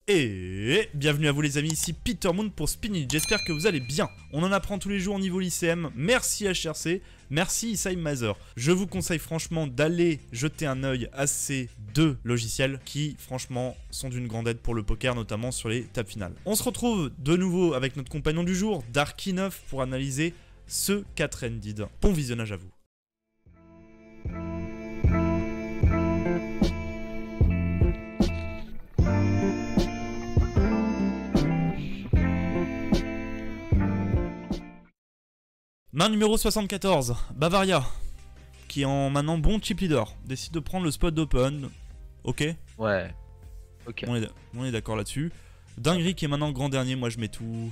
Et bienvenue à vous les amis, ici Peter Moon pour Spinny, j'espère que vous allez bien. On en apprend tous les jours au niveau lycéem, merci HRC, merci Isai Mazer. Je vous conseille franchement d'aller jeter un œil à ces deux logiciels qui franchement sont d'une grande aide pour le poker, notamment sur les tables finales. On se retrouve de nouveau avec notre compagnon du jour, Darky9, pour analyser ce 4 ended. Bon visionnage à vous. Main numéro 74, Bavaria, qui est en maintenant bon chip leader, décide de prendre le spot d'open. Ok. Ouais. Ok. On est d'accord là-dessus. Dinguerie qui est maintenant grand dernier, moi je mets tout.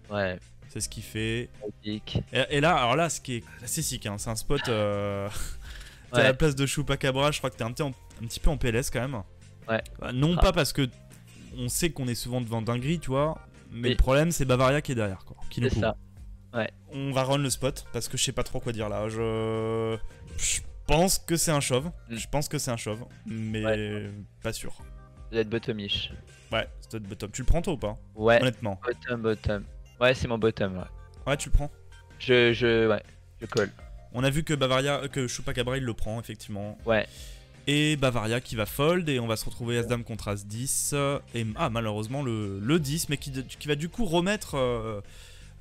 Ouais. C'est ce qu'il fait. Et là, alors là, ce qui est assez sick, hein, c'est un spot. T'es à la place de Chupacabra, je crois que t'es un petit peu en PLS quand même. Ouais. Non pas parce que on sait qu'on est souvent devant Dinguerie, tu vois, mais le problème c'est Bavaria qui est derrière, quoi. Qui nous c'est ça. Ouais. On va run le spot parce que je sais pas trop quoi dire là. Je pense que c'est un shove. Je pense que c'est un shove, mais pas sûr. Ça doit être bottomish. Ouais, ça doit être bottom. Tu le prends toi ou pas? Ouais. Honnêtement. Bottom. Ouais, c'est mon bottom. Ouais. Ouais, tu le prends. Je colle. On a vu que que Chupacabra il le prend effectivement. Ouais. Et Bavaria qui va fold et on va se retrouver As-Dame contre As-10 et malheureusement le 10 mais qui va du coup remettre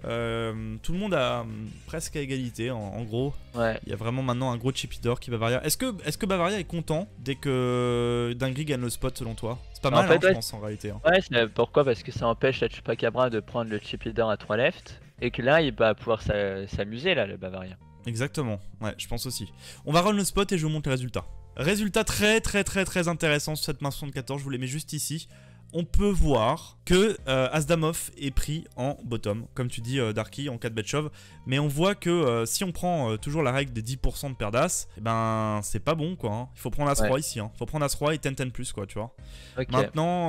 tout le monde a presque à égalité en gros. Ouais. Il y a vraiment maintenant un gros chip leader qui Bavaria. Est-ce que Bavaria est content dès que Dinguerie gagne le spot selon toi? C'est pas mal en fait, je pense en réalité. Hein. Ouais, pourquoi? Parce que ça empêche la Chupacabra de prendre le chip leader à 3 left et que là il va pouvoir s'amuser là le Bavaria. Exactement, ouais je pense aussi. On va run le spot et je vous montre les résultats. Résultat très intéressant sur cette main 74, je vous les mets juste ici. On peut voir que As-Dame off est pris en bottom, comme tu dis Darky, en 4 bet shove. Mais on voit que si on prend toujours la règle des 10% de paire d'As, eh ben c'est pas bon quoi. Hein. Il faut prendre As-Roi ici. Hein. Il faut prendre As-Roi et 10-10 plus quoi, tu vois. Okay. Maintenant,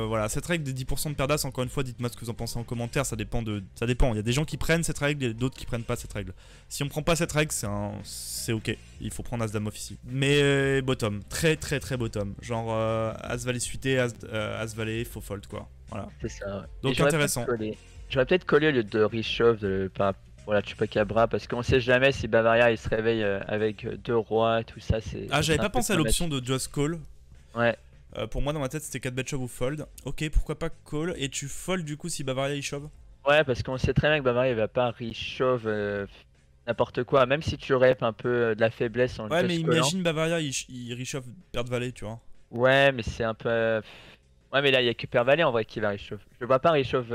voilà, cette règle des 10% de paire d'As, encore une fois, dites-moi ce que vous en pensez en commentaire. Ça dépend. Il y a des gens qui prennent cette règle et d'autres qui prennent pas cette règle. Si on prend pas cette règle, c'est ok. Il faut prendre As-Dame off ici. Mais bottom, très bottom. Genre As-Valet suité, As-Valet, faux fold quoi. Voilà. C'est ça. Ouais. Donc intéressant. J'aurais peut-être collé au lieu de reshove pour la Chupacabra parce qu'on sait jamais si Bavaria il se réveille avec 2 rois, tout ça. J'avais pas pensé à l'option de just call. Ouais. Pour moi dans ma tête c'était 4 bet shove ou fold. Ok, pourquoi pas call. Et tu fold du coup si Bavaria il shove? Ouais, parce qu'on sait très bien que Bavaria il va pas reshove n'importe quoi, même si tu rep un peu de la faiblesse en ouais, mais imagine Bavaria il reshove paire de valet, tu vois. Ouais, mais c'est un peu. Ouais, mais là il y a que paire valet en vrai qui va reshove. Je vois pas reshove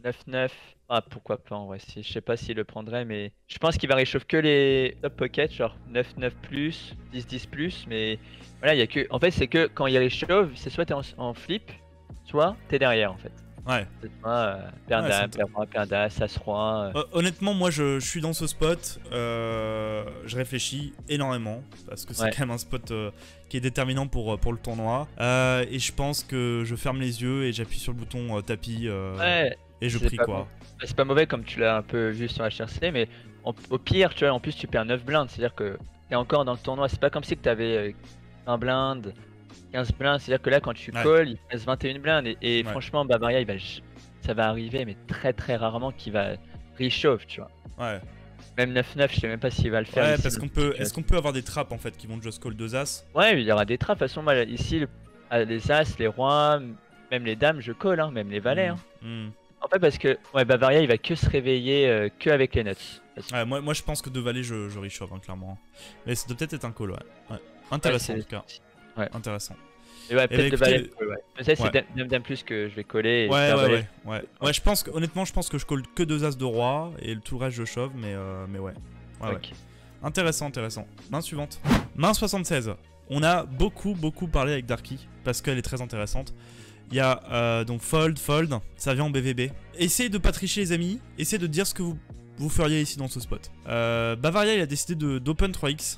9-9. Ah, pourquoi pas en vrai, je sais pas s'il le prendrait, mais je pense qu'il va reshove que les top pocket, genre 9-9 plus, 10-10 plus, mais voilà, il y a que. En fait, c'est que quand il reshove, c'est soit t'es en flip, soit t'es derrière en fait. Ouais. Paire d'As, paire d'As, As-Roi. Honnêtement, moi je suis dans ce spot, je réfléchis énormément parce que c'est quand même un spot qui est déterminant pour le tournoi. Et je pense que je ferme les yeux et j'appuie sur le bouton tapis et je prie quoi. C'est pas mauvais comme tu l'as un peu vu sur HRC, mais au pire, tu vois, en plus tu perds 9 blindes, c'est-à-dire que t'es encore dans le tournoi. C'est pas comme si que t'avais 1 blinde. 15 blindes, c'est à dire que là quand tu calls il reste 21 blindes et franchement Bavaria ça va arriver mais très rarement qu'il va reshove, tu vois. Ouais. Même 9-9 je sais même pas s'il va le faire. Ouais, parce qu'on peut. Est-ce qu'on peut avoir des trappes en fait qui vont just call 2 As? Ouais, il y aura des trappes. De toute façon moi ici les As, les Rois, même les Dames je call, hein, même les Valets. En fait parce que Bavaria il va que se réveiller que avec les nuts. Ouais, moi je pense que de Valets je reshove hein, clairement. Mais ça doit peut-être être un call, ouais. Intéressant en tout cas. Ouais. Intéressant. Et ouais, peut-être le valet. Peut-être c'est Dame plus que je vais coller. Et ouais, je pense que honnêtement, je pense que je colle que 2 As de roi et tout le reste je shove, mais ouais. Intéressant. Main suivante. Main 76. On a beaucoup parlé avec Darky parce qu'elle est très intéressante. Il y a donc fold, ça vient en BVB. Essayez de pas tricher les amis, essayez de dire ce que vous feriez ici dans ce spot. Bavaria il a décidé d'open 3x.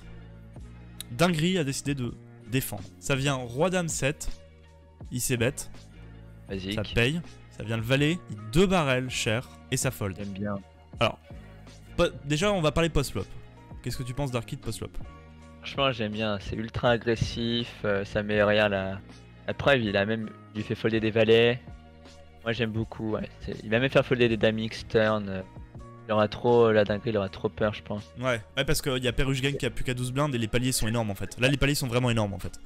Dinguerie a décidé de défendre. Ça vient roi dame 7. Il s'est bête. Ça paye. Ça vient le valet. 2 barrels cher. Et ça fold. J'aime bien. Alors, déjà on va parler post-flop. Qu'est-ce que tu penses d'Arky de post-flop? Franchement j'aime bien. C'est ultra agressif. Ça met rien La preuve, il lui fait folder des valets. Moi j'aime beaucoup, ouais. Il va même faire folder des dames X turn. Il aura trop, la dinguerie, il aura trop peur, je pense. Ouais, parce qu'il y a Perush Gang qui a plus qu'à 12 blindes et les paliers sont énormes en fait. Là, les paliers sont vraiment énormes en fait.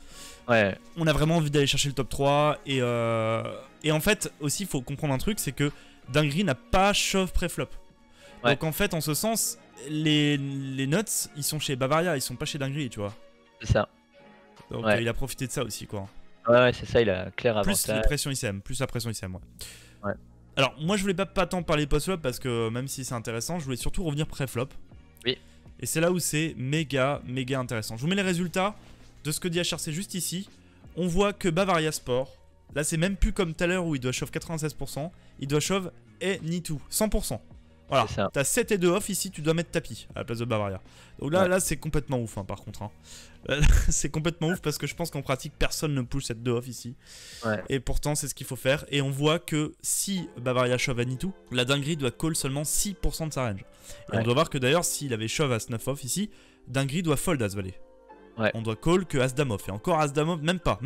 Ouais. On a vraiment envie d'aller chercher le top 3 et en fait, aussi, il faut comprendre un truc, c'est que dinguerie n'a pas shove pré-flop. Ouais. Donc en fait, en ce sens, les nuts, ils sont chez Bavaria, ils sont pas chez dinguerie, tu vois. C'est ça. Donc Ouais. il a profité de ça aussi, quoi. Ouais, c'est ça, il a clair Plus avantage. la pression ICM, ouais. Ouais. Alors, moi, je voulais pas tant parler post-flop parce que même si c'est intéressant, je voulais surtout revenir pré-flop. Oui. Et c'est là où c'est méga intéressant. Je vous mets les résultats de ce que dit HRC juste ici. On voit que Bavaria Sport, là, c'est même plus comme tout à l'heure où il doit shove 96%, il doit shove Any2, 100%. Voilà, t'as 7 et 2 off ici, tu dois mettre tapis à la place de Bavaria. Donc là, là c'est complètement ouf, hein, par contre. Hein. C'est complètement ouf parce que je pense qu'en pratique, personne ne push cette 2 off ici. Ouais. Et pourtant, c'est ce qu'il faut faire. Et on voit que si Bavaria shove Any2, la dinguerie doit call seulement 6% de sa range. Et on doit voir que d'ailleurs, s'il avait shove As 9 off ici, dinguerie doit fold As valet. Ouais. On doit call que As Dame off. Et encore As Dame off, même pas.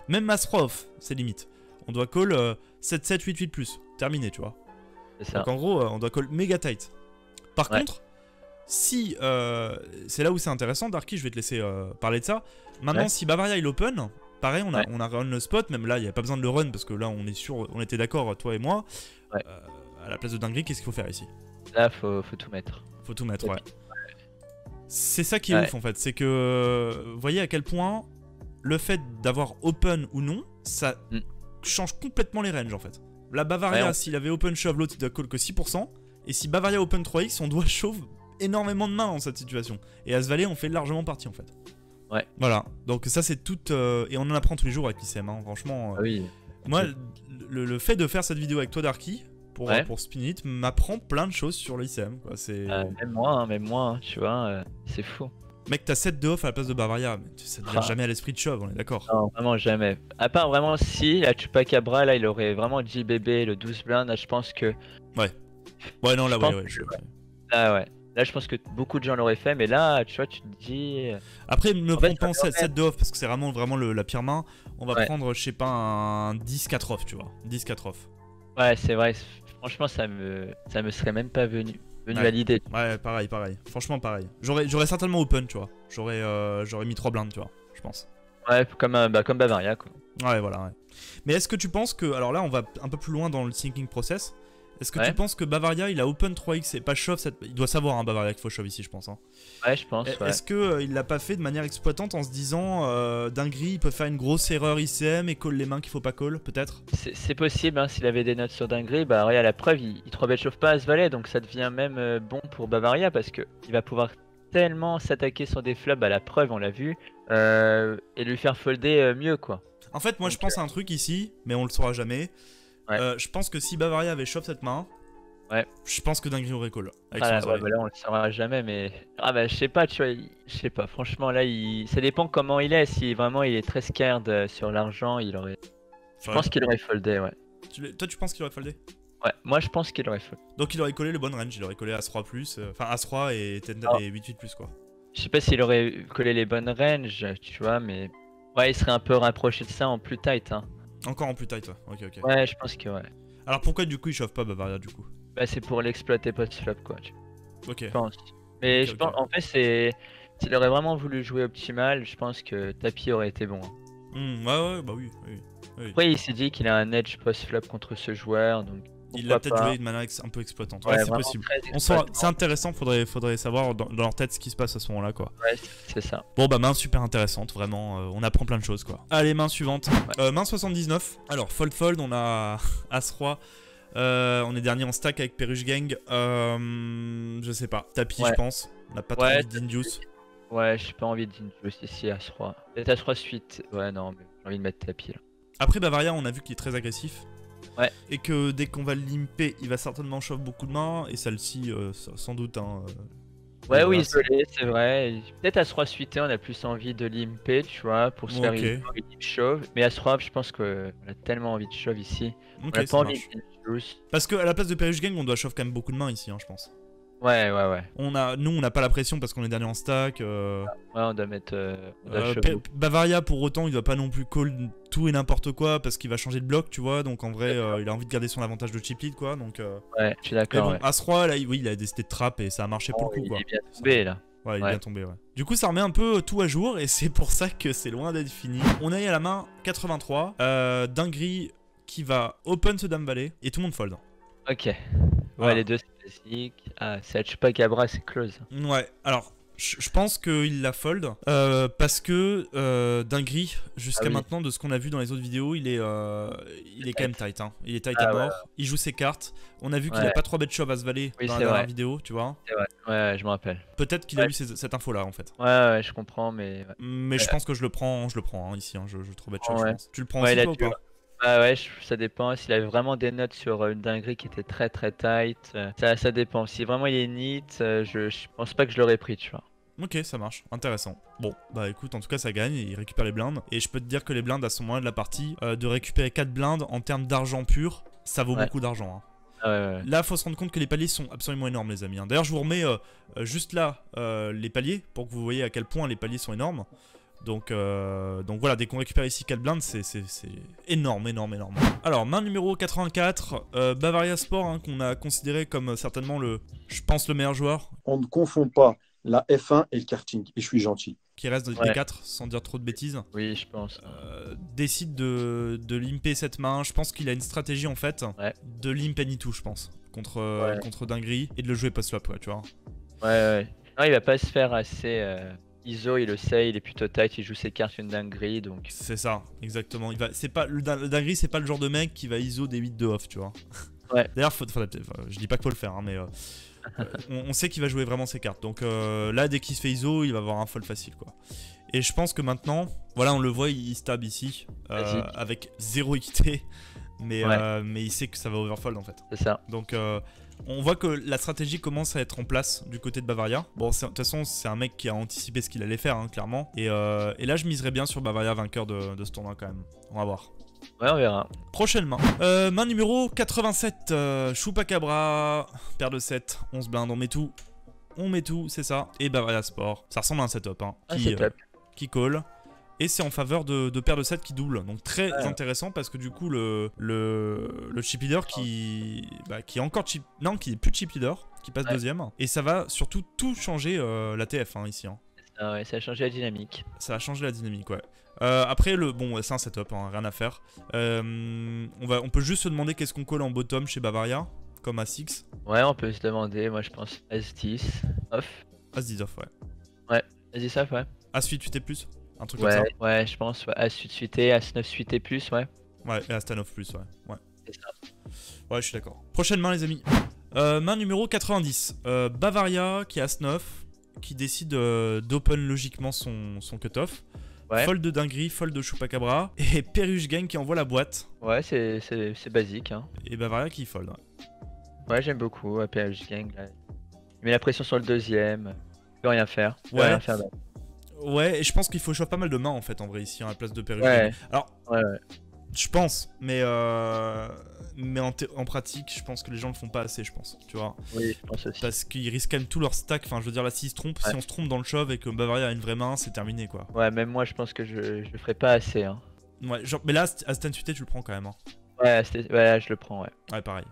Même As 3 off, c'est limite. On doit call 7-7, 8-8 plus. Terminé, tu vois. Ça. Donc en gros, on doit call méga tight. Par contre, si c'est là où c'est intéressant, Darky, je vais te laisser parler de ça. Maintenant, si Bavaria il open, pareil, on a run le spot. Même là, il n'y a pas besoin de le run parce que là, on est sûr, on était d'accord, toi et moi. À la place de dinguerie, qu'est-ce qu'il faut faire ici? Là, faut tout mettre. Faut tout mettre, ouais. C'est ça qui est ouf en fait, c'est que vous voyez à quel point le fait d'avoir open ou non, ça change complètement les ranges en fait. La Bavaria, s'il avait open shove, l'autre il doit call que 6%. Et si Bavaria open 3x, on doit shove énormément de mains dans cette situation. Et As Valet, on fait largement partie en fait. Ouais. Voilà, donc ça c'est tout. Et on en apprend tous les jours avec l'ICM, hein. Franchement. Oui. Moi, le fait de faire cette vidéo avec toi, Darky, pour Spinit, m'apprend plein de choses sur l'ICM. Même moi, tu vois, c'est fou. Mec, t'as 7 de off à la place de Bavaria, mais ça ne vient jamais à l'esprit de shove, on est d'accord? Non, vraiment jamais. À part vraiment si, la Chupacabra, là, il aurait vraiment JBB, le 12 blind, là, je pense que... Ouais, non, là, Là, je pense que beaucoup de gens l'auraient fait, mais là, tu vois, tu te dis... Après, ne prends pas 7 de off, parce que c'est vraiment la pire main. On va prendre, je sais pas, un 10-4 off, tu vois. 10-4 off. Ouais, c'est vrai. Franchement, ça me serait même pas venu à l'idée. Ouais, pareil. Franchement, pareil. J'aurais certainement open, tu vois. J'aurais mis 3 blindes, tu vois, je pense. Ouais, comme Bavaria, quoi. Ouais, voilà, Mais est-ce que tu penses que... Alors là, on va un peu plus loin dans le thinking process. Est-ce que tu penses que Bavaria, il a open 3x et pas shove cette... Il doit savoir, hein, Bavaria, qu'il faut shove ici, je pense. Hein. Ouais, je pense, Est-ce que il l'a pas fait de manière exploitante en se disant dinguerie, il peut faire une grosse erreur ICM et call les mains qu'il faut pas call, peut-être? C'est possible, hein, s'il avait des notes sur dinguerie, bah regarde, la preuve, il 3-bet shove pas As Valet, donc ça devient même bon pour Bavaria parce que il va pouvoir tellement s'attaquer sur des flops, à la preuve, on l'a vu, et lui faire folder mieux, quoi. En fait, moi, je pense à un truc ici, mais on le saura jamais. Je pense que si Bavaria avait shove cette main, je pense que dinguerie aurait call. Là, on le saura jamais, mais je sais pas, tu vois, je sais pas. Franchement, là, ça dépend comment il est. Si vraiment il est très scared sur l'argent, il aurait. Je pense qu'il aurait foldé, Toi, tu penses qu'il aurait foldé? Ouais, moi je pense qu'il aurait foldé. Donc il aurait collé le bon range, il aurait collé As-3 plus, enfin As-3 et 8-8 plus quoi. Je sais pas s'il aurait collé les bonnes ranges, tu vois, mais ouais, il serait un peu rapproché de ça en plus tight, hein. Encore en plus tight, ok. Ouais, je pense que Alors pourquoi du coup il shove pas Bavaria du coup? Bah c'est pour l'exploiter post-flop, quoi. Ok. Je pense. Mais je pense, en fait, s'il aurait vraiment voulu jouer optimal, je pense que tapis aurait été bon. Bah oui. Après, il s'est dit qu'il a un edge post-flop contre ce joueur, donc. Il l'a peut-être joué de manière un peu exploitante. Ouais, c'est possible. C'est intéressant, faudrait savoir dans leur tête ce qui se passe à ce moment-là, quoi. Ouais, c'est ça. Bon, bah, main super intéressante, vraiment. On apprend plein de choses, quoi. Allez, main suivante. Main 79. Alors, fold, on a As-Roi. On est dernier en stack avec Perush Gang. Je sais pas. Tapis, je pense. On n'a pas trop envie d'induce. Ouais, j'ai pas envie d'induce ici, As-Roi. Peut-être As-Roi suite. Ouais, non, mais j'ai envie de mettre tapis là. Après, Bavaria, on a vu qu'il est très agressif. Ouais. Et que dès qu'on va le limper, il va certainement shove beaucoup de mains. Et celle-ci, sans doute. Hein, oui, isolé, c'est vrai. Peut-être As-Roi suité, on a plus envie de limper, tu vois, pour se faire une shove. Mais As-Roi, je pense qu'on a tellement envie de shove ici. On a pas envie de juice. Parce qu'à la place de Perush Gang, on doit shove quand même beaucoup de mains ici, hein, je pense. Ouais, Nous, on n'a pas la pression parce qu'on est dernier en stack. Ouais, on doit mettre. On doit Bavaria, pour autant, il doit pas non plus call tout et n'importe quoi parce qu'il va changer de bloc, tu vois. Donc en vrai, il a envie de garder son avantage de chip lead, quoi. Donc, ouais, je suis d'accord. Bon, As-Roi, là, oui, il a décidé de trap et ça a marché pour le coup, quoi. Il est bien tombé là. Ouais, il est bien tombé, ouais. Du coup, ça remet un peu tout à jour et c'est pour ça que c'est loin d'être fini. On a à la main 83. Dinguerie qui va open ce Dame Valet et tout le monde fold. Ok. Voilà. Ouais, les deux c'est classique. Ah, c'est Chupacabra, c'est close. Ouais, alors. Je pense qu'il la fold parce que Dinguerie, jusqu'à maintenant, de ce qu'on a vu dans les autres vidéos, il est quand même tight. Hein. Il est tight à mort, il joue ses cartes. On a vu qu'il a pas 3 bet shove à se valer dans la dernière vidéo, tu vois. C'est vrai, ouais, je me rappelle. Peut-être qu'il a eu cette info là en fait. Ouais, je comprends, mais. Mais je pense que je le prends hein, ici, hein, je 3 bet shove, je pense. Tu le prends aussi, toi, ou pas? Ouais, ça dépend. S'il avait vraiment des notes sur une dinguerie qui était très tight, ça dépend. Si vraiment il est neat, je pense pas que je l'aurais pris, tu vois. Ok, ça marche, intéressant. Bon, bah écoute, en tout cas ça gagne, il récupère les blindes. Et je peux te dire que les blindes à ce moment-là de la partie, de récupérer 4 blindes en termes d'argent pur, ça vaut beaucoup d'argent. Hein. Là, faut se rendre compte que les paliers sont absolument énormes, les amis. Hein. D'ailleurs, je vous remets juste là les paliers pour que vous voyez à quel point les paliers sont énormes. Donc voilà, dès qu'on récupère ici 4 blindes, c'est énorme. Alors, main numéro 84, Bavaria Sport, hein, qu'on a considéré comme certainement je pense, le meilleur joueur. On ne confond pas la F1 et le karting, et je suis gentil. Qui reste dans le D4, sans dire trop de bêtises. Oui, je pense. Décide de limper cette main. Je pense qu'il a une stratégie, en fait, de limp anytoo, je pense, contre Dinguerie, et de le jouer post-flop, tu vois. Ouais. Non, il va pas se faire assez... ISO, il le sait, il est plutôt tight, il joue ses cartes une dinguerie, donc... C'est ça, exactement. Le dinguerie, c'est pas le genre de mec qui va ISO des 8 de off, tu vois. Ouais. D'ailleurs, je dis pas qu'il faut le faire, hein, mais... on sait qu'il va jouer vraiment ses cartes. Donc là, dès qu'il se fait ISO, il va avoir un fold facile, quoi. Et je pense que maintenant, voilà, on le voit, il stab ici, avec 0 équité. Mais il sait que ça va overfold, en fait. C'est ça. Donc on voit que la stratégie commence à être en place du côté de Bavaria. Bon, de toute façon, c'est un mec qui a anticipé ce qu'il allait faire, hein, clairement. Et là, je miserais bien sur Bavaria vainqueur de ce tournoi, quand même. On va voir. Ouais, on verra. Prochaine main. Main numéro 87. Chupacabra. Paire de 7. 11 blindes. On met tout, c'est ça. Et Bavaria Sport. Ça ressemble à un setup. Hein, qui call. Et c'est en faveur de paire de 7 qui double. Donc très intéressant parce que du coup, le chip leader qui est encore chip. Non, qui est plus chip leader. Qui passe deuxième. Et ça va surtout tout changer la TF hein, ici. Hein. Ouais, ça a changé la dynamique. Ça a changé la dynamique, ouais. Après, bon, c'est un setup, hein, rien à faire. On peut juste se demander qu'est-ce qu'on colle en bottom chez Bavaria, comme As-6. Ouais, on peut se demander, moi je pense As-10, off. As-10 off, ouais. Ouais, As-10 off, ouais. As-8 suité plus, un truc comme ça. Ouais, je pense, As-8 suité, As-9 suité plus, ouais. Ouais, et As-10 off plus, ouais. C'est ça. Ouais, je suis d'accord. Prochaine main, les amis. Main numéro 90. Bavaria qui est As-9, qui décide d'open logiquement son cutoff. Fold de dinguerie, fold de Chupacabra. Et Perruche Gang qui envoie la boîte. Ouais, c'est basique. Hein. Et Bavaria qui fold. Ouais, j'aime beaucoup Perruche Gang. Là. Il met la pression sur le deuxième. Il peut rien faire. Ouais, et je pense qu'il faut chauffer pas mal de mains en fait, en vrai, ici, à la place de Perruche Gang. Alors, je pense, mais en pratique, je pense que les gens le font pas assez, je pense, tu vois. Oui, je pense aussi. Parce qu'ils risquent quand même tout leur stack, enfin, je veux dire, là, s'ils se trompent, si on se trompe dans le shove et que Bavaria a une vraie main, c'est terminé, quoi. Ouais, même moi, je pense que je le ferai pas assez, hein. Ouais, genre, mais là, As-10 suité, tu le prends quand même, hein. Ouais, je le prends, ouais. Ouais, pareil.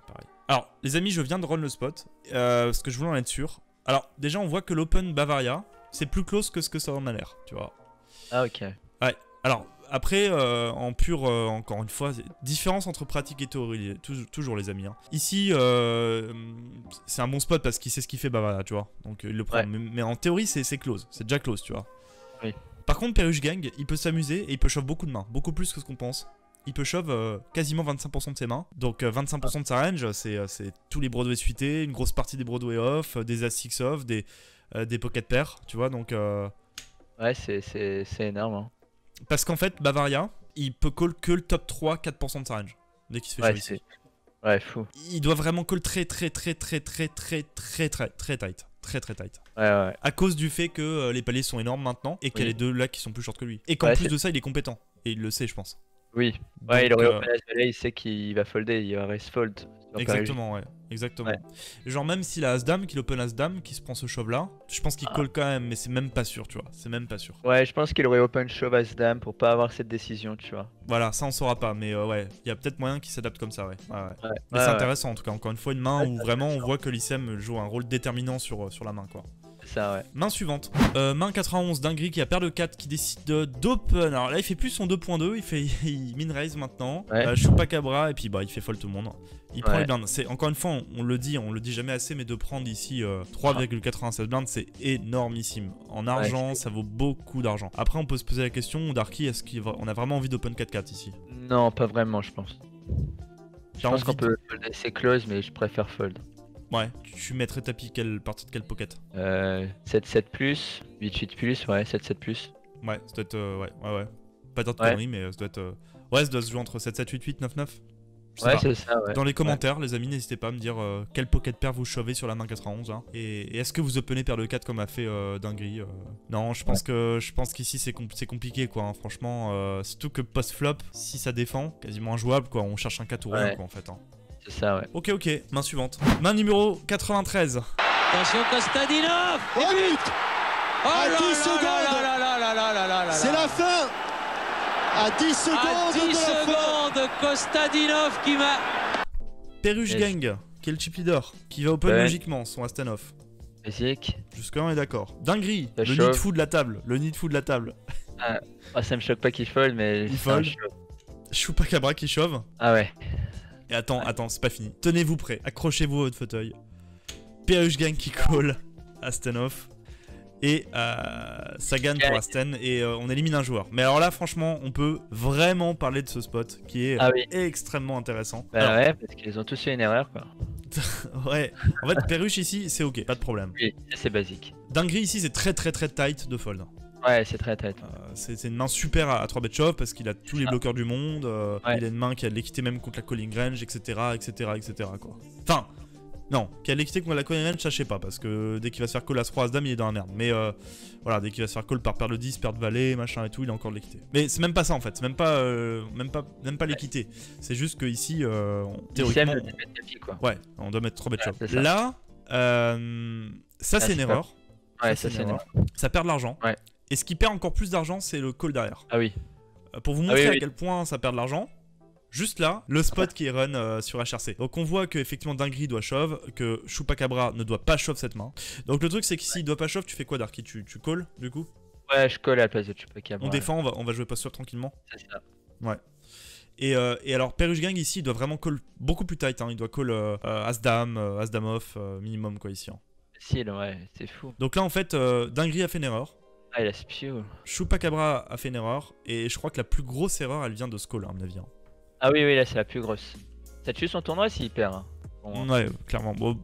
Alors, les amis, je viens de run le spot, parce que je voulais en être sûr. Alors, déjà, on voit que l'open Bavaria, c'est plus close que ce que ça en a l'air, tu vois. Ah, ok. Ouais, alors... Après, en pur, encore une fois, différence entre pratique et théorie, toujours les amis. Hein. Ici, c'est un bon spot parce qu'il sait ce qu'il fait Bavaria, tu vois. Donc il le prend. Mais en théorie, c'est close. C'est déjà close, tu vois. Oui. Par contre, Perruche Gang, il peut s'amuser et il peut shove beaucoup de mains. Beaucoup plus que ce qu'on pense. Il peut shove quasiment 25% de ses mains. Donc 25% de sa range, c'est tous les Broadway suités, une grosse partie des Broadway off, des As-6 off, des pocket pairs, tu vois. Donc... Ouais, c'est énorme, hein. Parce qu'en fait, Bavaria, il peut call que le top 3-4% de sa range. Dès qu'il se fait shove ici. Ouais, fou. Il doit vraiment call très tight. Très tight. Ouais. À cause du fait que les paliers sont énormes maintenant et qu'il y a les deux là qui sont plus short que lui. Et qu'en plus de ça, il est compétent. Et il le sait, je pense. Oui. Ouais, il aurait open as valet, il sait qu'il va folder, il va raise fold. Exactement, ouais. Exactement. Ouais. Genre, même s'il a As-Dame, qu'il open As-Dame, qui se prend ce shove-là, je pense qu'il colle quand même, mais c'est même pas sûr, tu vois. C'est même pas sûr. Ouais, je pense qu'il aurait open shove As-Dame pour pas avoir cette décision, tu vois. Voilà, ça on saura pas, mais ouais, il y a peut-être moyen qu'il s'adapte comme ça, ouais. Ouais. Ouais. Mais Ouais, c'est ouais. intéressant en tout cas, encore une fois, une main où c'est vraiment on intéressant. voit que l'ISEM joue un rôle déterminant sur la main, quoi. C'est ça, ouais. Main suivante, main 91, dinguerie qui a paire de 4 qui décide d'open. Alors là, il fait plus son 2.2, il min raise maintenant. Ouais. Chupacabra, et puis bah, il fait fold tout le monde. Il prend Ouais. les blindes. C'est, encore une fois, on le dit jamais assez, mais de prendre ici 3,96 blindes, c'est énormissime. En argent, Ouais, ça vaut beaucoup d'argent. Après, on peut se poser la question, Darky, est-ce qu'on a vraiment envie d'open 4-4 ici? Non, pas vraiment, je pense. Je T'as pense envie qu'on peut le laisser close, mais je préfère fold. Ouais, tu mettrais tapis partir de quelle pocket? 7-7 plus, 8-8 plus, ouais, 7-7 plus. Ouais, ça doit être. Ouais. Pas dire de Ouais. conneries, mais ça doit être. Ouais, ça doit se jouer entre 7-7, 8-8, 9-9. Je sais Ouais, pas. c'est ça, ouais. Dans les commentaires, les amis, n'hésitez pas à me dire quel pocket pair vous chovez sur la main 91. Hein. Et est-ce que vous openez paire de 4 comme a fait Dinguerie Non, je pense qu'ici c'est compliqué, quoi. Hein. Franchement, surtout que post-flop, si ça défend, quasiment injouable, quoi. On cherche un 4 ou rien, Ouais. quoi, en fait. Hein. C'est ça, ouais. Ok, main suivante. Main numéro 93. Attention Kostadinov. Oh, but Oh À là 10 là secondes. là là là là là là là. C'est la fin. À 10 secondes À 10 de la fin. secondes, Kostadinov qui m'a... Peruche Yes. Gang, qui est le chip leader, qui va open Ouais. logiquement son Astanov. Basic. Jusque-là, on est d'accord. Dinguerie, Ça le chauffe. nid fou de la table. Le nid fou de la table. Ah, ça me choque pas qu'il fold, mais... Il c'est un fold. shove. Chupacabra qui chauve. Ah ouais. Et attends, c'est pas fini. Tenez-vous prêts, accrochez-vous à votre fauteuil. Peruche Gang qui call Astanov. Et ça gagne pour Aston. Et on élimine un joueur. Mais alors là, franchement, on peut vraiment parler de ce spot qui est Ah oui. extrêmement intéressant. Bah Alors, ouais, parce qu'ils ont tous fait une erreur, quoi. ouais. En fait, Peruche ici, c'est ok, pas de problème. Oui, c'est basique. Dinguerie ici, c'est très tight de fold. Ouais, c'est très tête. C'est une main super à 3 bet shove parce qu'il a tous les bloqueurs du monde. Ouais. Il a une main qui a de l'équité même contre la calling range, etc. Quoi. Enfin, non, qui a de l'équité contre la calling range, ça je sais pas parce que dès qu'il va se faire call as 3 as dame, il est dans la merde. Mais voilà, dès qu'il va se faire call par paire de 10, paire de valet, machin et tout, il a encore de l'équité. Mais c'est même pas ça en fait, c'est même pas l'équité. C'est juste que ici, théoriquement, le tapis, quoi. ouais, on doit mettre 3 bet shove. c'est ça. Là, ça c'est une c'est erreur. Ouais, ça c'est une erreur. Ça perd de l'argent. Ouais. Et ce qui perd encore plus d'argent, c'est le call derrière. Ah oui. Pour vous montrer oui, à oui. quel point ça perd de l'argent, juste là, le spot qui est run sur HRC. Donc on voit que effectivement Dinguerie doit shove, que Chupacabra ne doit pas shove cette main. Donc le truc c'est que s'il doit pas shove, tu fais quoi Darky? Tu call du coup? Ouais, je colle à la place de Chupacabra. On défend, on va jouer post-flop tranquillement. C'est ça. Et alors Peruche Gang ici, il doit vraiment call beaucoup plus tight. Hein. Il doit call As-Dame, As-Dame off, minimum quoi ici. Hein. Facile, ouais, c'est fou. Donc là en fait, Dinguerie a fait une erreur. Ah, il a spew. Chupacabra a fait une erreur. Et je crois que la plus grosse erreur, elle vient de ce call à mon avis. Hein. Ah oui, oui, là c'est la plus grosse. Ça tue son tournoi s'il perd. Hein. Bon, Ouais, clairement. Bon,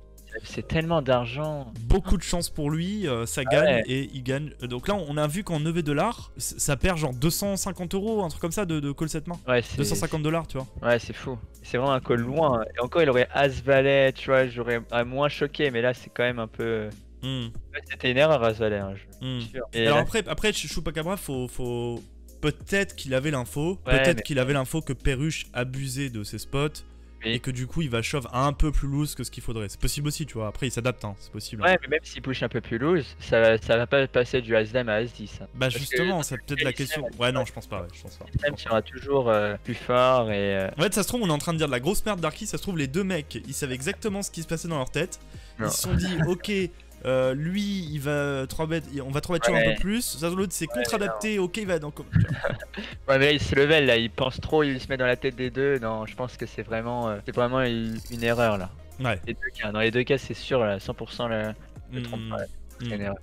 c'est tellement d'argent. beaucoup de chance pour lui, ça gagne et il gagne. Donc là, on a vu qu'en $, ça perd genre 250 €, un truc comme ça de call cette main. Ouais, c'est 250 $, tu vois. Ouais, c'est fou. C'est vraiment un call loin. Et encore, il aurait As-Valet, tu vois, j'aurais moins choqué, mais là c'est quand même un peu. Hmm, Ouais, c'était une erreur As-Valet, hein, hmm. je suis sûr. Et Alors là, après Chupacabra, faut... Peut-être qu'il avait l'info, Ouais, peut-être mais- qu'il avait l'info que Peruche abusait de ses spots. Oui. Et que du coup il va shove un peu plus loose que ce qu'il faudrait. C'est possible aussi, tu vois. Après il s'adapte, hein. C'est possible. Ouais, mais même s'il push un peu plus loose, ça va pas passer du As-Dame à As-10. Hein. Bah que justement, c'est peut-être la l'ISM, question. Ouais, non, je pense pas. Ouais, je pense pas. L'ISM sera toujours plus fort et. En fait, ça se trouve, on est en train de dire de la grosse merde Darky. Ça se trouve, les deux mecs, ils savaient exactement ce qui se passait dans leur tête. Non. Ils se sont dit, ok, lui, il va 3 bet, on va 3 bet shove Ouais. un peu plus. Ça, l'autre, c'est contre-adapté. Ok, il va donc. Ouais, mais là il se level, là il pense trop, il se met dans la tête des deux. Non, je pense que c'est vraiment une erreur là. Ouais. Les deux cas. Dans les deux cas, c'est sûr, là, 100% là, je me trompe Mm, pas, là. C'est une mm. erreur.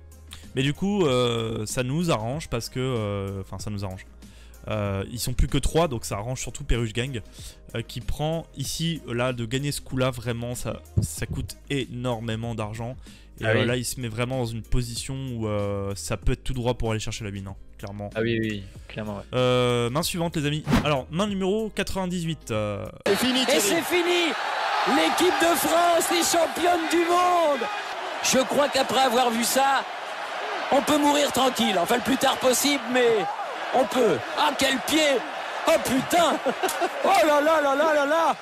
Mais du coup, ça nous arrange parce que. Enfin, ça nous arrange. Ils sont plus que 3, donc ça arrange surtout Peruche Gang. Qui prend ici, là, de gagner ce coup-là, vraiment, ça coûte énormément d'argent. Et Ah oui. là, il se met vraiment dans une position où ça peut être tout droit pour aller chercher la win, hein, clairement. Ah oui, oui, clairement, ouais. Main suivante, les amis. Alors, main numéro 98. C'est fini, Et Thierry. c'est fini. L'équipe de France est championne du monde. Je crois qu'après avoir vu ça, on peut mourir tranquille. Enfin, le plus tard possible, mais on peut. Ah, quel pied. Oh putain. Oh là là là là là là.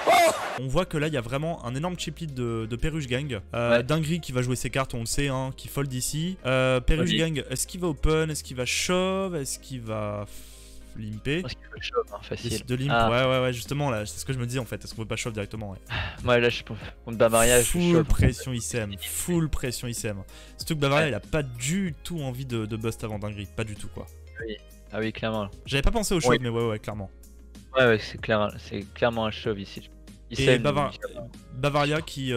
Oh. On voit que là il y a vraiment un énorme chip lead de Peruche Gang. Dinguerie qui va jouer ses cartes, on le sait, hein, qui fold ici. Peruche Gang, est-ce qu'il va open? Est-ce qu'il va shove? Est-ce qu'il va limper? Je pense qu'il faut shove, hein, facile. Décide de limp, ouais, justement là, c'est ce que je me dis en fait. Est-ce qu'on veut pas shove directement? Ouais. Moi là, je contre Bavaria, je full shove. pression ICM, full pression ICM. Surtout que Bavaria il a pas du tout envie de bust avant Dinguerie, pas du tout quoi. Oui. Ah oui, clairement. J'avais pas pensé au shove, mais ouais, clairement. Ouais, c'est clairement un shove ici. Et Bavaria qui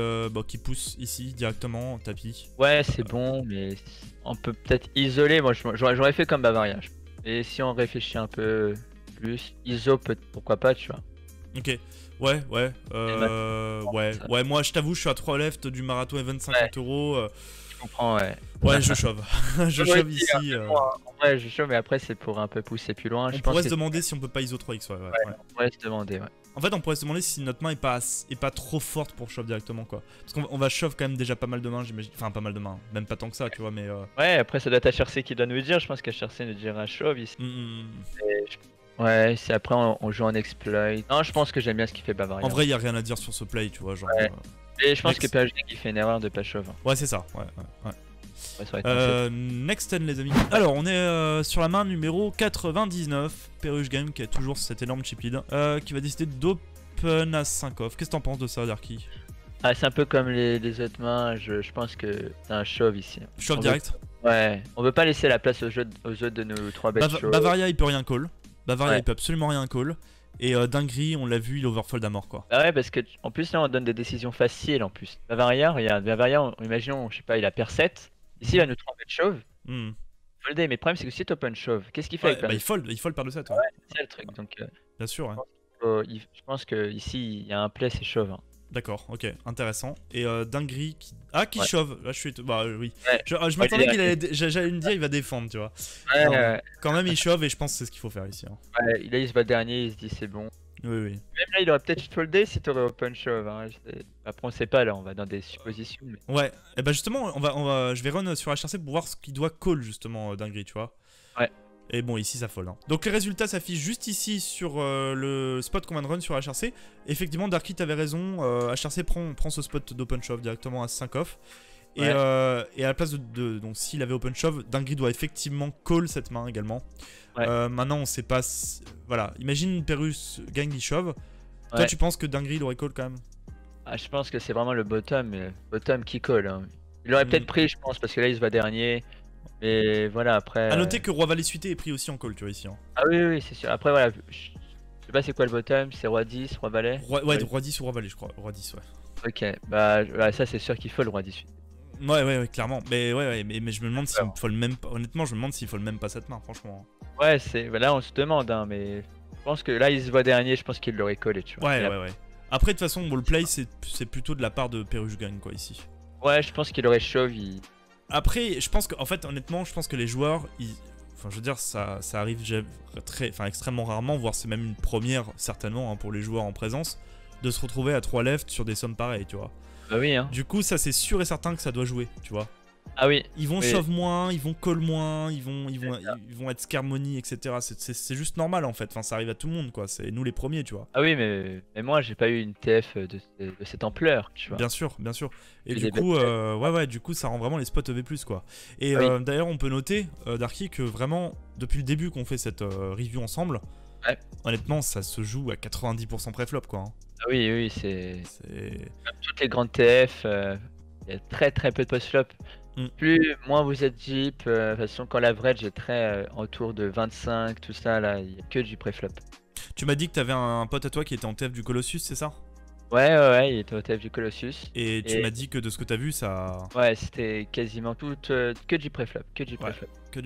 pousse ici directement en tapis. Ouais, c'est bon, mais on peut peut-être isoler. Moi, j'aurais fait comme Bavaria. Et si on réfléchit un peu plus, ISO, pourquoi pas, tu vois. Ok, ouais, moi je t'avoue, je suis à 3 left du marathon event 50 €. Je comprends, ouais. Ouais, je shove. Je shove ici. Ouais, je shove, mais après, c'est pour un peu pousser plus loin. On pourrait se demander si on peut pas ISO 3x, ouais. On pourrait se demander, ouais. En fait, on pourrait se demander si notre main est pas trop forte pour shove directement, quoi. Parce qu'on va shove quand même déjà pas mal de mains, j'imagine. Enfin, pas mal de mains, même pas tant que ça, tu vois, mais. Ouais, après, ça doit être HRC qui doit nous le dire. Je pense qu'HRC nous dira shove ici. Ouais, c'est après, on joue en exploit. Non, je pense que j'aime bien ce qu'il fait Bavaria. En vrai, y a rien à dire sur ce play, tu vois. Genre, et je pense que PHG qui fait une erreur de pas shove. Ouais, c'est ça, ouais. Next 10 les amis. Alors on est sur la main numéro 99. Peruche Game qui a toujours cet énorme chip lead qui va décider d'open à 5 off. Qu'est-ce que t'en penses de ça, Darky? Ah, c'est un peu comme les autres mains, je pense que c'est un shove ici. Shove direct? Ouais, on veut pas laisser la place aux autres de nos 3 bêtes shove. Bavaria il peut rien call. Bavaria il peut absolument rien call. Et Dinguerie, on l'a vu, il overfold à mort quoi. Bah ouais, parce que en plus là on donne des décisions faciles en plus. Bavaria, regarde, Bavaria, imaginons, je sais pas, il a pair 7. Ici il a nous 3 bêtes shove. Folder, mais le problème c'est que si tu open shove, qu'est-ce qu'il fait avec il fold par de 7. Ouais, c'est ça le truc. Donc, bien sûr, je pense que ici il y a un play, c'est shove. Hein. D'accord, ok, intéressant. Et Dinguerie qui. Ah, qui shove. Là je suis. Bah oui. Ouais. Je m'attendais qu'il allait. J'allais me dire il va défendre, tu vois. Ouais, quand même il shove et je pense que c'est ce qu'il faut faire ici. Hein. Ouais, là il se va dernier, il se dit c'est bon. Oui. Même là, il aurait peut-être foldé si t'aurais open shove. Hein. Après, on sait pas, là, on va dans des suppositions. Mais... Ouais, et bah justement, je vais run sur HRC pour voir ce qu'il doit call, justement, Dinguerie, tu vois. Ouais. Et bon, ici, ça fold. Hein. Donc, les résultats s'affichent juste ici sur le spot qu'on vient de run sur HRC. Effectivement, Darky, t'avais raison. HRC prend ce spot d'open shove directement à 5 off. Et à la place donc, s'il avait open shove, Dinguerie doit effectivement call cette main également. Ouais. Maintenant, on sait pas. Voilà, imagine Peruche Gang il shove. Toi, tu penses que Dinguerie il aurait call quand même? Ah, je pense que c'est vraiment le bottom qui call. Hein. Il aurait peut-être pris, je pense, parce que là il se va dernier. Mais voilà, après. A noter que Roi Valet suité est pris aussi en call, tu vois, ici. Hein. Ah oui, c'est sûr. Après, voilà. Je sais pas c'est quoi le bottom, c'est Roi 10, Roi Valet. Roi 10 ou Roi Valet, je crois. Roi 10, ouais. Ok, bah ça, c'est sûr qu'il faut le Roi 18. Ouais, clairement. Mais mais je me demande s'il faut le même. Honnêtement, je me demande s'il faut le même pas cette main, franchement. Ouais, là on se demande, hein, mais je pense que là il se voit dernier, je pense qu'il l'aurait collé, tu vois. Ouais. Après, de toute façon, le play c'est plutôt de la part de Peruche Gang, quoi, ici. Ouais, je pense qu'il aurait shove. Après, je pense qu'en fait, honnêtement, je pense que les joueurs, enfin, je veux dire, ça arrive extrêmement rarement, voire c'est même une première, certainement, hein, pour les joueurs en présence, de se retrouver à 3 left sur des sommes pareilles, tu vois. Bah oui, hein. Du coup, ça c'est sûr et certain que ça doit jouer, tu vois. Ah oui. Ils vont shove moins, ils vont call moins, ils vont être scare money, etc. C'est juste normal en fait. Enfin, ça arrive à tout le monde, quoi. C'est nous les premiers, tu vois. Ah oui, mais moi j'ai pas eu une TF de cette ampleur, tu vois. Bien sûr. Et du coup, du coup, ça rend vraiment les spots EV+, quoi. Et d'ailleurs, on peut noter, Darky, que vraiment, depuis le début qu'on fait cette review ensemble, honnêtement, ça se joue à 90% préflop, quoi. Hein. Ah oui, c'est. Comme toutes les grandes TF, il y a très peu de post-flop. Moins vous êtes deep, de toute façon quand l'average est très autour de 25, tout ça là, il n'y a que du pré-flop. Tu m'as dit que t'avais un pote à toi qui était en TF du Colossus, c'est ça? Ouais, il était en TF du Colossus. Et tu m'as dit que de ce que t'as vu, ça... Ouais, c'était quasiment tout, que du pré-flop, que du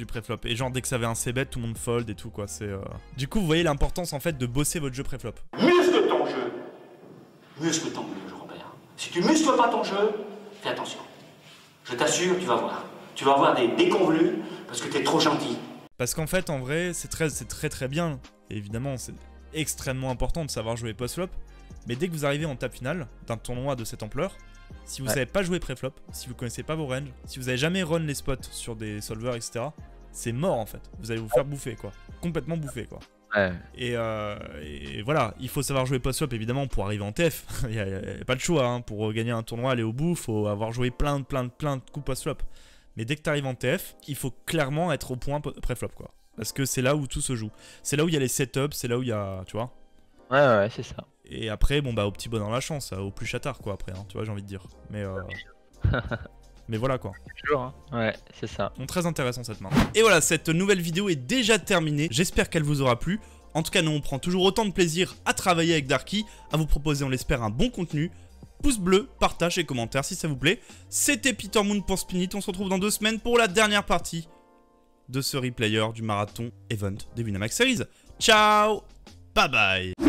pré-flop. Et genre dès que ça avait un C-bet, tout le monde fold et tout quoi, c'est... Du coup, vous voyez l'importance en fait de bosser votre jeu pré-flop. Muscle ton jeu. Muscle ton jeu, Robert. Si tu muscles pas ton jeu, fais attention. Je t'assure, tu vas voir. Tu vas avoir des déconvenus parce que t'es trop gentil. Parce qu'en fait, en vrai, c'est très bien. Et évidemment, c'est extrêmement important de savoir jouer post-flop. Mais dès que vous arrivez en table finale d'un tournoi de cette ampleur, si vous savez pas jouer pré-flop, si vous connaissez pas vos ranges, si vous avez jamais run les spots sur des solvers, etc., c'est mort en fait. Vous allez vous faire bouffer, quoi. Complètement bouffer, quoi. Ouais. Et voilà, il faut savoir jouer post-flop évidemment pour arriver en TF. Il n'y a pas de choix, hein. Pour gagner un tournoi, aller au bout, faut avoir joué plein de coups post-flop. Mais dès que tu arrives en TF, il faut clairement être au point pré-flop, quoi. Parce que c'est là où tout se joue. C'est là où il y a les setups, c'est là où il y a, tu vois. Ouais, c'est ça. Et après, bon bah au petit bonheur la chance, au plus chatard quoi après, hein, tu vois, j'ai envie de dire. Mais voilà quoi. Toujours, hein. Ouais, c'est ça. Donc très intéressant cette main. Et voilà, cette nouvelle vidéo est déjà terminée. J'espère qu'elle vous aura plu. En tout cas, nous on prend toujours autant de plaisir à travailler avec Darky, à vous proposer, on l'espère, un bon contenu. Pouce bleu, partage et commentaire si ça vous plaît. C'était Peter Moon pour Spinit. On se retrouve dans 2 semaines pour la dernière partie de ce replayer du marathon event des Winamax Series. Ciao, bye bye.